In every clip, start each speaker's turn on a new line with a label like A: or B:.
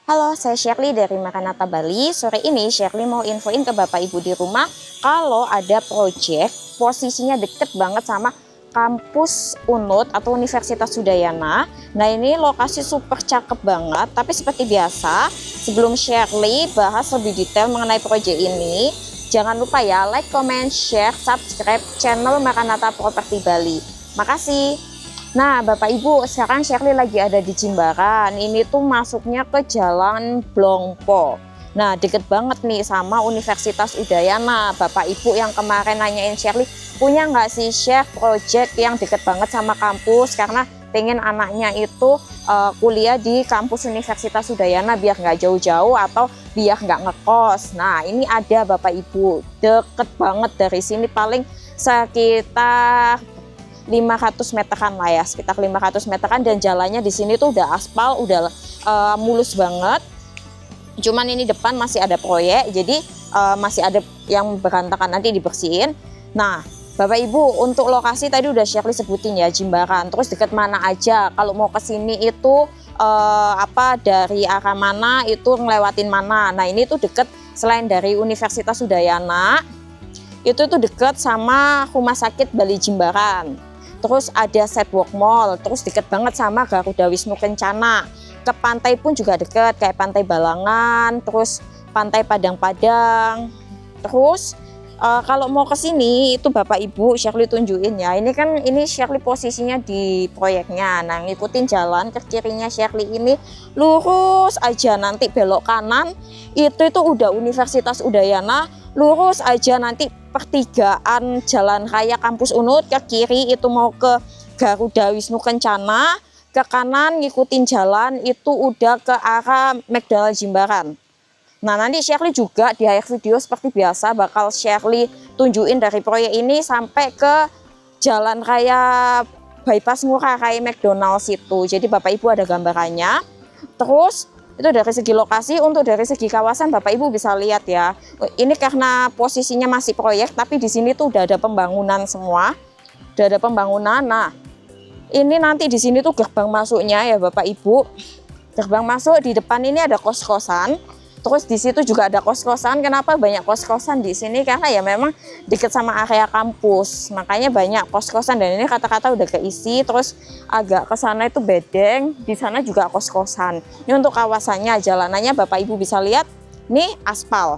A: Halo, saya Shirley dari Maranatha Bali. Sore ini Shirley mau infoin ke Bapak Ibu di rumah kalau ada proyek posisinya deket banget sama kampus UNUD atau Universitas Udayana. Nah, ini lokasi super cakep banget. Tapi seperti biasa, sebelum Shirley bahas lebih detail mengenai proyek ini, jangan lupa ya like, comment, share, subscribe channel Maranatha Property Bali. Makasih. Nah, Bapak Ibu, sekarang Shirley lagi ada di Jimbaran. Ini tuh masuknya ke Jalan Blongpo. Nah, deket banget nih sama Universitas Udayana. Bapak Ibu yang kemarin nanyain Shirley, punya nggak sih share project yang deket banget sama kampus? Karena pengen anaknya itu kuliah di kampus Universitas Udayana biar nggak jauh-jauh atau biar nggak ngekos. Nah, ini ada Bapak Ibu, deket banget dari sini, paling sekitar 500 meteran lah ya, sekitar 500 meteran, dan jalannya di sini tuh udah aspal, udah mulus banget. Cuman ini depan masih ada proyek, jadi masih ada yang berantakan, nanti dibersihin. Nah, Bapak Ibu, untuk lokasi tadi udah Shirley sebutin ya, Jimbaran. Terus deket mana aja, kalau mau ke sini itu dari arah mana itu ngelewatin mana. Nah, ini tuh deket, selain dari Universitas Udayana, itu tuh deket sama Rumah Sakit Bali Jimbaran. Terus ada Sidewalk Mall, terus deket banget sama Garuda Wisnu Kencana. Ke pantai pun juga deket, kayak Pantai Balangan, terus Pantai Padang-Padang. Terus kalau mau ke sini itu Bapak Ibu Shirley tunjukin ya. Ini Shirley posisinya di proyeknya. Nah, ngikutin jalan ke kirinya Shirley ini lurus aja, nanti belok kanan itu udah Universitas Udayana. Lurus aja nanti pertigaan jalan raya kampus UNUD, ke kiri itu mau ke Garuda Wisnu Kencana, ke kanan ngikutin jalan itu udah ke arah McDonald Jimbaran. Nah, nanti Shirley juga di akhir video seperti biasa bakal Shirley tunjukin dari proyek ini sampai ke jalan raya bypass Ngurah Rai McDonald situ. Jadi Bapak Ibu ada gambarannya. Terus itu dari segi lokasi, untuk dari segi kawasan Bapak Ibu bisa lihat ya. Ini karena posisinya masih proyek, tapi di sini tuh udah ada pembangunan semua. Udah ada pembangunan. Nah, ini nanti di sini tuh gerbang masuknya ya Bapak Ibu. Gerbang masuk di depan ini ada kos-kosan. Terus di situ juga ada kos-kosan. Kenapa banyak kos-kosan di sini? Karena ya memang dekat sama area kampus. Makanya banyak kos-kosan, dan ini kata-kata udah keisi. Terus agak ke sana itu bedeng, di sana juga kos-kosan. Ini untuk kawasannya, jalanannya Bapak Ibu bisa lihat, ini aspal.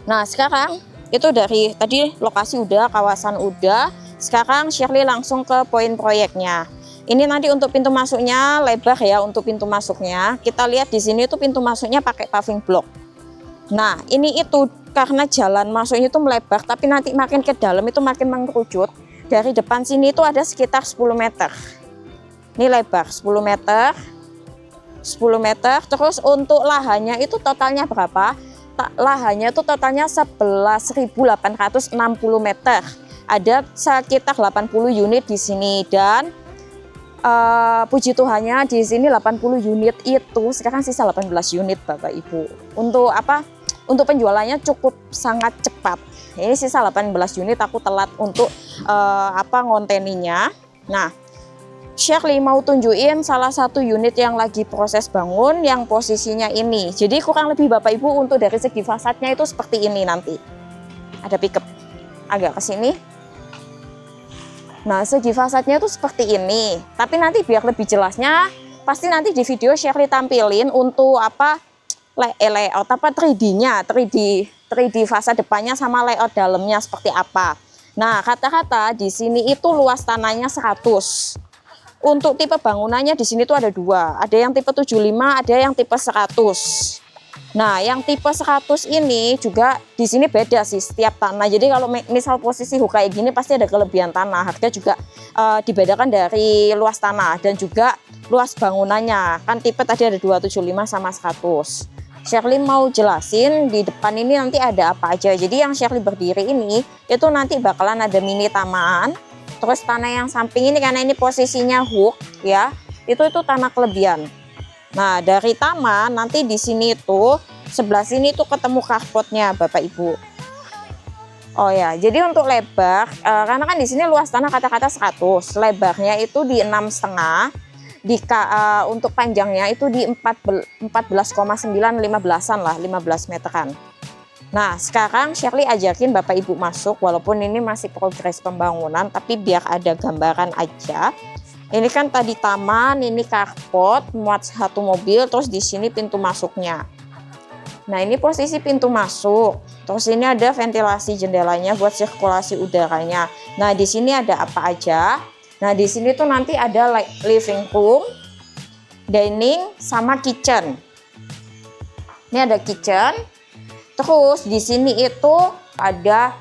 A: Nah, sekarang itu dari tadi lokasi udah, kawasan udah. Sekarang Shirley langsung ke poin proyeknya. Ini nanti untuk pintu masuknya lebar ya, untuk pintu masuknya. Kita lihat di sini tuh pintu masuknya pakai paving block. Nah, ini itu karena jalan masuknya itu melebar, tapi nanti makin ke dalam itu makin mengerucut. Dari depan sini itu ada sekitar 10 meter. Ini lebar 10 meter. 10 meter. Terus untuk lahannya itu totalnya berapa? Lahannya itu totalnya 11.860 meter. Ada sekitar 80 unit di sini, dan puji Tuhannya di sini 80 unit itu sekarang sisa 18 unit Bapak Ibu. Untuk apa? Untuk penjualannya cukup sangat cepat. Ini sisa 18 unit, aku telat untuk ngonteninya. Nah, Shirley mau tunjukin salah satu unit yang lagi proses bangun yang posisinya ini. Jadi kurang lebih Bapak Ibu untuk dari segi fasadnya itu seperti ini nanti. Ada pickup agak ke sini. Nah, segi fasadnya itu seperti ini. Tapi nanti biar lebih jelasnya, pasti nanti di video Shirley tampilin untuk layout 3D-nya, 3D fasad depannya sama layout dalamnya seperti apa. Nah, kata-kata di sini itu luas tanahnya 100. Untuk tipe bangunannya di sini tuh ada dua. Ada yang tipe 75, ada yang tipe 100. Nah, yang tipe 100 ini juga di sini beda sih setiap tanah. Jadi kalau misal posisi kayak gini pasti ada kelebihan tanah. Harga juga dibedakan dari luas tanah dan juga luas bangunannya. Kan tipe tadi ada 275 sama 100. Shirley mau jelasin di depan ini nanti ada apa aja. Jadi yang Shirley berdiri ini itu nanti bakalan ada mini taman. Terus tanah yang samping ini karena ini posisinya hook ya, itu tanah kelebihan. Nah, dari taman nanti di sini tuh sebelah sini tuh ketemu carportnya Bapak Ibu. Oh ya, jadi untuk lebar karena kan di sini luas tanah kata-kata 100, lebarnya itu di 6,5. untuk panjangnya itu di 14,9 15-an lah, 15 meteran. Nah, sekarang Shirley ajakin Bapak Ibu masuk, walaupun ini masih progres pembangunan, tapi biar ada gambaran aja. Ini kan tadi taman, ini carport, muat satu mobil, terus di sini pintu masuknya. Nah, ini posisi pintu masuk. Terus ini ada ventilasi jendelanya buat sirkulasi udaranya. Nah, di sini ada apa aja? Nah, di sini tuh nanti ada living room, dining, sama kitchen. Ini ada kitchen. Terus di sini itu ada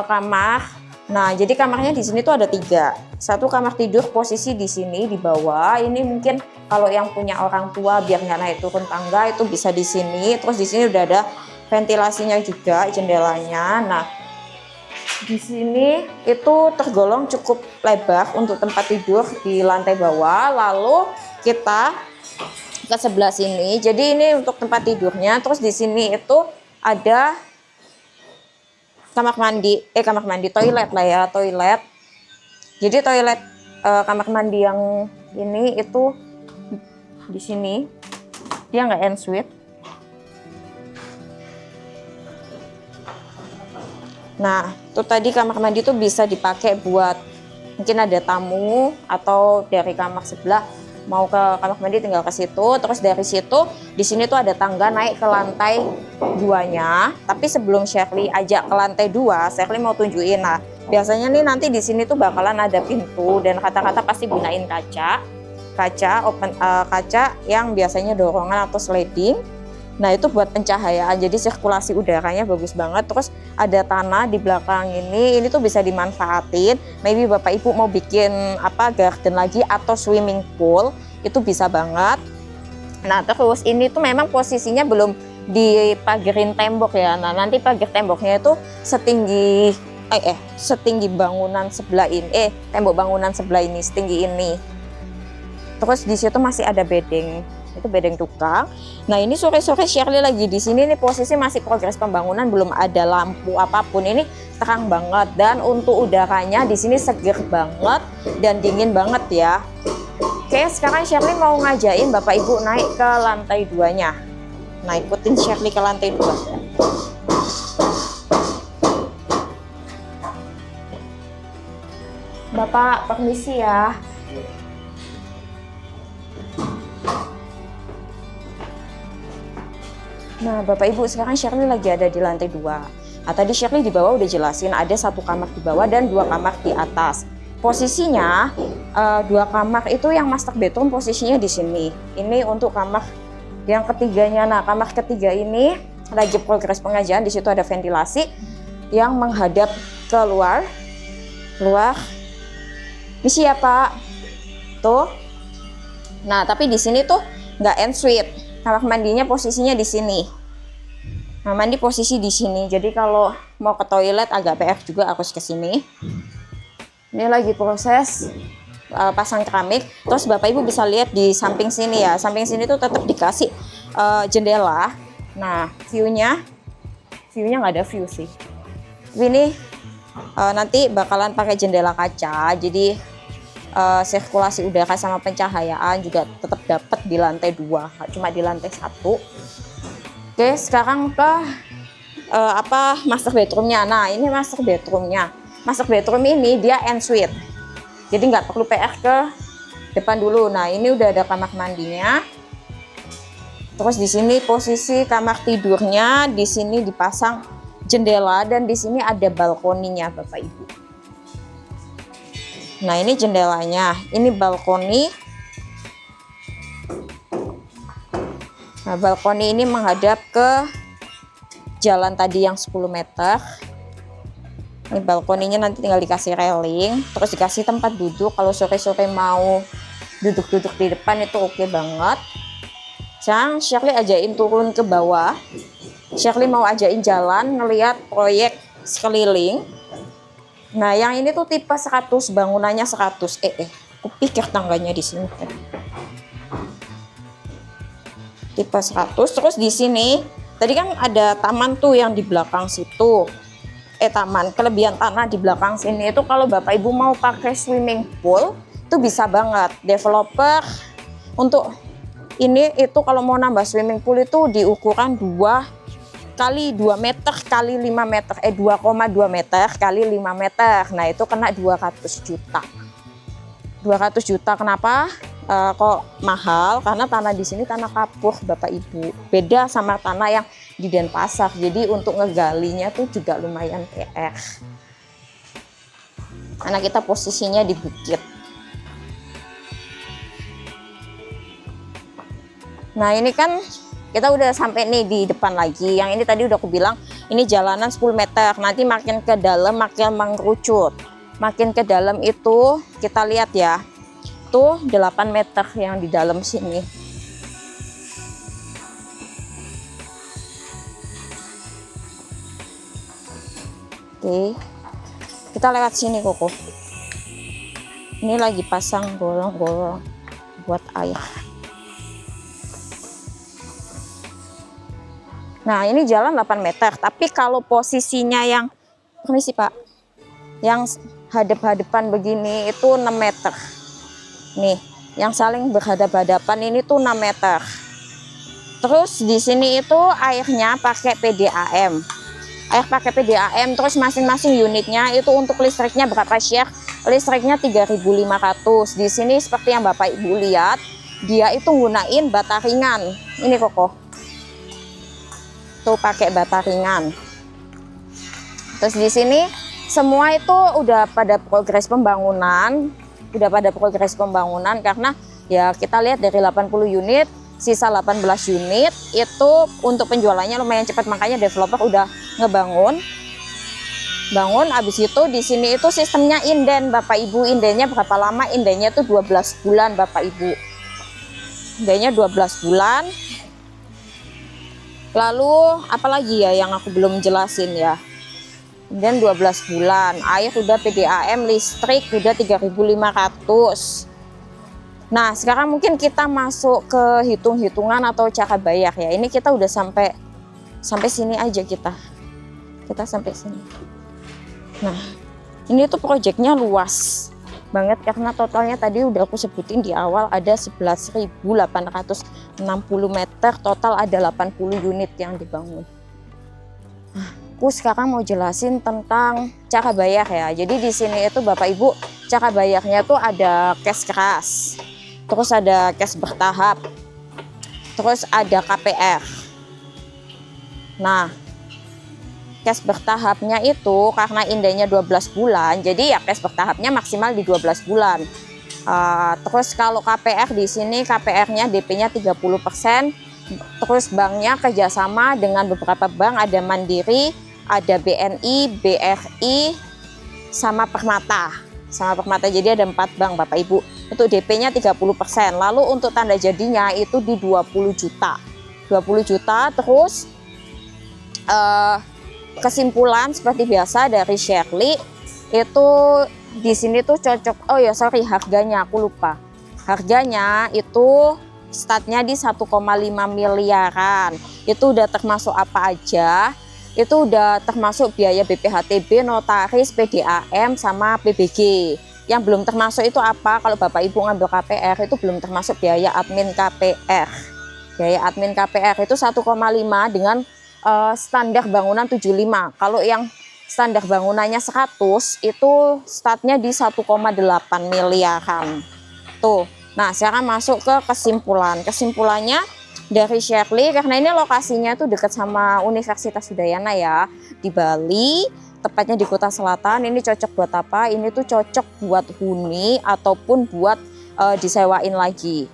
A: kamar. Nah, jadi kamarnya di sini tuh ada 3. Satu kamar tidur posisi di sini di bawah. Ini mungkin kalau yang punya orang tua biar nggak naik turun tangga itu bisa di sini. Terus di sini udah ada ventilasinya juga, jendelanya. Nah, di sini itu tergolong cukup lebar untuk tempat tidur di lantai bawah. Lalu kita ke sebelah sini. Jadi ini untuk tempat tidurnya. Terus di sini itu ada kamar mandi, toilet lah ya, toilet. Jadi toilet kamar mandi yang ini itu di sini. Dia nggak ensuite. Nah, itu tadi kamar mandi itu bisa dipakai buat mungkin ada tamu atau dari kamar sebelah mau ke kamar mandi tinggal ke situ. Terus dari situ di sini tuh ada tangga naik ke lantai 2-nya. Tapi sebelum Shirley ajak ke lantai 2, Shirley mau tunjukin. Nah, biasanya nih nanti di sini tuh bakalan ada pintu dan kata-kata pasti gunain kaca yang biasanya dorongan atau sliding. Nah, itu buat pencahayaan, jadi sirkulasi udaranya bagus banget. Terus ada tanah di belakang ini tuh bisa dimanfaatin. Maybe Bapak Ibu mau bikin garden lagi atau swimming pool, itu bisa banget. Nah, terus ini tuh memang posisinya belum dipagerin tembok ya. Nah, nanti pagar temboknya itu setinggi bangunan sebelah ini, tembok bangunan sebelah ini, setinggi ini. Terus di situ masih ada bedeng. Itu bedeng tukang. Nah, ini sore-sore Shirley lagi di sini nih, posisi masih progres pembangunan, belum ada lampu apapun. Ini terang banget dan untuk udaranya di sini seger banget dan dingin banget ya. Oke, sekarang Shirley mau ngajain Bapak Ibu naik ke lantai 2-nya. Nah, ikutin Shirley ke lantai 2. Bapak, permisi ya. Nah, Bapak Ibu, sekarang Shirley lagi ada di lantai 2. Nah, tadi Shirley di bawah udah jelasin ada 1 kamar di bawah dan 2 kamar di atas. Posisinya 2 kamar itu yang master bedroom posisinya di sini. Ini untuk kamar yang ketiganya. Nah, kamar ketiga ini lagi progres pengajian. Di situ ada ventilasi yang menghadap keluar. Ini siapa? Tuh. Nah, tapi di sini tuh nggak ensuite. Kamar mandinya posisinya di sini. Nah, mandi posisi di sini. Jadi kalau mau ke toilet agak PR juga harus ke sini. Ini lagi proses pasang keramik. Terus Bapak Ibu bisa lihat di samping sini ya. Samping sini tuh tetap dikasih jendela. Nah, view-nya nggak ada view sih. Ini nanti bakalan pakai jendela kaca. Jadi sirkulasi udara sama pencahayaan juga tetap dapat di lantai 2, cuma di lantai 1. Oke, sekarang ke master bedroomnya. Nah, ini master bedroomnya. Master bedroom ini dia ensuite, jadi nggak perlu PR ke depan dulu. Nah, ini udah ada kamar mandinya. Terus di sini posisi kamar tidurnya, di sini dipasang jendela dan di sini ada balkoninya, Bapak Ibu. Nah, ini jendelanya, ini balkoni. Nah, balkoni ini menghadap ke jalan tadi yang 10 meter. Ini balkoninya nanti tinggal dikasih railing, terus dikasih tempat duduk. Kalau sore-sore mau duduk-duduk di depan itu oke banget. Sekarang Shirley ajain turun ke bawah. Shirley mau ajain jalan, ngelihat proyek sekeliling. Nah, yang ini tuh tipe 100, bangunannya 100. Aku pikir tangganya di sini. Tipe 100. Terus di sini, tadi kan ada taman tuh yang di belakang situ. Taman, kelebihan tanah di belakang sini itu kalau Bapak Ibu mau pakai swimming pool, itu bisa banget. Developer Untuk ini itu kalau mau nambah swimming pool itu di ukuran 2 kali 2 meter kali 5 meter 2,2 meter kali 5 meter. Nah itu kena 200 juta. 200 juta kenapa kok mahal? Karena tanah di sini tanah kapur Bapak Ibu, beda sama tanah yang di Denpasar. Jadi untuk ngegalinya tuh juga lumayan PR, karena kita posisinya di bukit. Nah ini kan kita udah sampai nih di depan lagi. Yang ini tadi udah aku bilang ini jalanan 10 meter. Nanti makin ke dalam makin mengerucut. Makin ke dalam itu kita lihat ya. Tuh 8 meter yang di dalam sini. Oke. Kita lewat sini Koko. Ini lagi pasang golong-golong buat air. Nah ini jalan 8 meter, tapi kalau posisinya yang, permisi Pak, yang hadap-hadapan begini itu 6 meter. Nih, yang saling berhadap-hadapan ini tuh 6 meter. Terus di sini itu airnya pakai PDAM. Air pakai PDAM, terus masing-masing unitnya itu untuk listriknya berapa share? Listriknya 3.500. Di sini seperti yang Bapak Ibu lihat, dia itu gunain bata ringan. Ini Koko. Tuh pakai bata ringan. Terus di sini semua itu udah pada progres pembangunan, karena ya kita lihat dari 80 unit, sisa 18 unit itu untuk penjualannya lumayan cepat, makanya developer udah ngebangun. Habis itu di sini itu sistemnya inden Bapak Ibu. Indennya berapa lama? Indennya tuh 12 bulan Bapak Ibu. Indennya 12 bulan. Lalu apalagi ya yang aku belum jelasin ya. Dan 12 bulan, air udah PDAM, listrik udah 3.500. Nah, sekarang mungkin kita masuk ke hitung-hitungan atau cara bayar ya. Ini kita udah sampai sini aja kita. Kita sampai sini. Nah, ini tuh proyeknya luas banget karena totalnya tadi udah aku sebutin di awal ada 11.860 meter, total ada 80 unit yang dibangun. Aku sekarang mau jelasin tentang cara bayar ya. Jadi di sini itu Bapak Ibu cara bayarnya tuh ada cash keras, terus ada cash bertahap, terus ada KPR. Nah, cash bertahapnya itu karena indahnya 12 bulan, jadi ya cash bertahapnya maksimal di 12 bulan. Terus kalau KPR di sini KPR-nya DP-nya 30%. Terus banknya kerjasama dengan beberapa bank, ada Mandiri, ada BNI, BRI, sama Permata. Jadi ada 4 bank Bapak Ibu. Untuk DP-nya 30%. Lalu untuk tanda jadinya itu di 20 juta. 20 juta terus kesimpulan seperti biasa dari Shirley itu di sini tuh cocok. Oh ya sorry, harganya aku lupa. Harganya itu startnya di 1,5 miliaran. Itu udah termasuk apa aja? Itu udah termasuk biaya BPHTB, notaris, PDAM, sama PBG. Yang belum termasuk itu apa? Kalau Bapak Ibu ngambil KPR itu belum termasuk biaya admin KPR. Biaya admin KPR itu 1,5 dengan standar bangunan 75. Kalau yang standar bangunannya 100 itu startnya di 1,8 miliaran. Tuh. Nah, sekarang masuk ke kesimpulan. Kesimpulannya dari Shirley, karena ini lokasinya tuh dekat sama Universitas Udayana ya, di Bali, tepatnya di Kota Selatan. Ini cocok buat apa? Ini tuh cocok buat huni ataupun buat disewain lagi.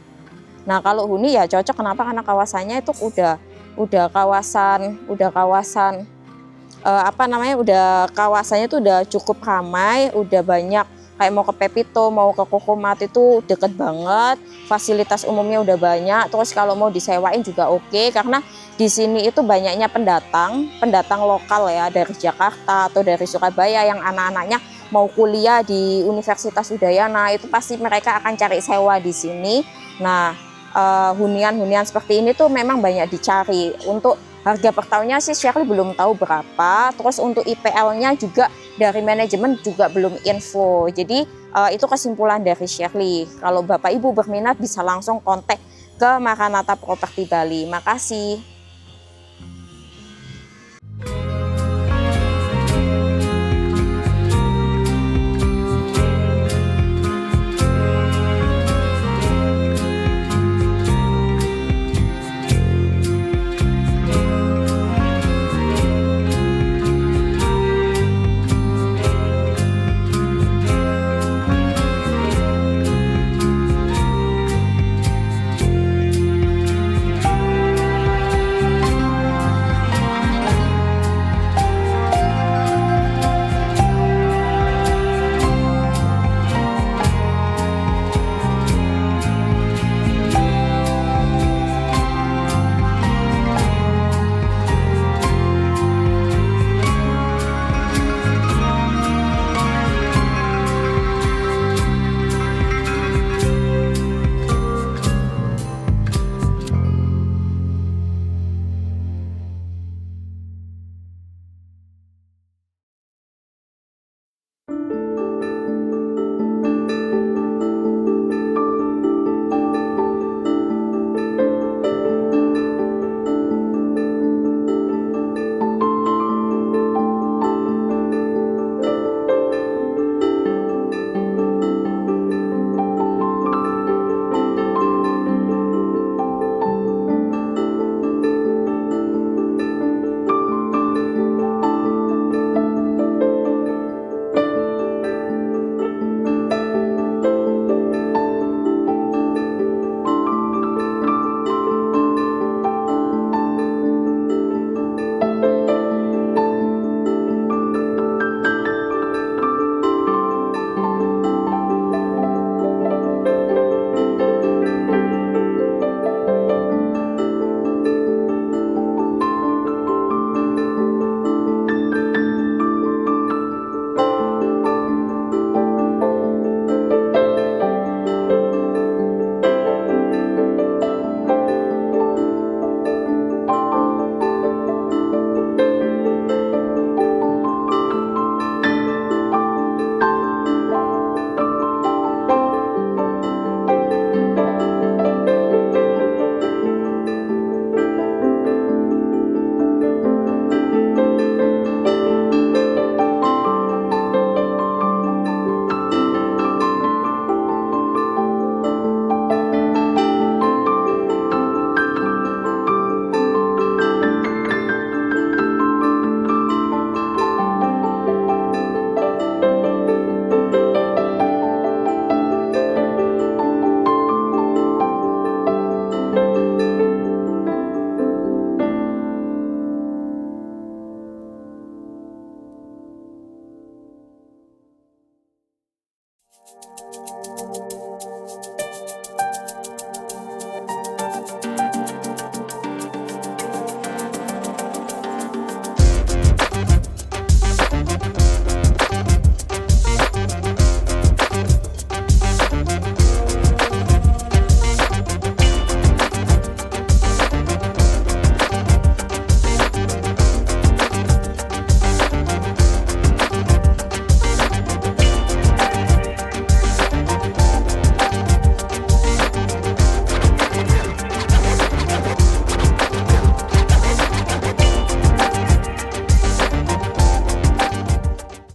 A: Nah, kalau huni ya cocok, kenapa? Karena kawasannya itu udah kawasan kawasannya tuh udah cukup ramai, udah banyak. Kayak mau ke Pepito, mau ke Kokomat itu deket banget, fasilitas umumnya udah banyak. Terus kalau mau disewain juga oke, karena di sini itu banyaknya pendatang lokal ya, dari Jakarta atau dari Surabaya yang anak-anaknya mau kuliah di Universitas Udayana, itu pasti mereka akan cari sewa di sini. Nah, hunian-hunian seperti ini tuh memang banyak dicari. Untuk Harga per tahunnya sih Shirley belum tahu berapa. Terus untuk IPL-nya juga dari manajemen juga belum info. Jadi itu kesimpulan dari Shirley. Kalau Bapak Ibu berminat bisa langsung kontak ke Maranatha Property Bali. Makasih.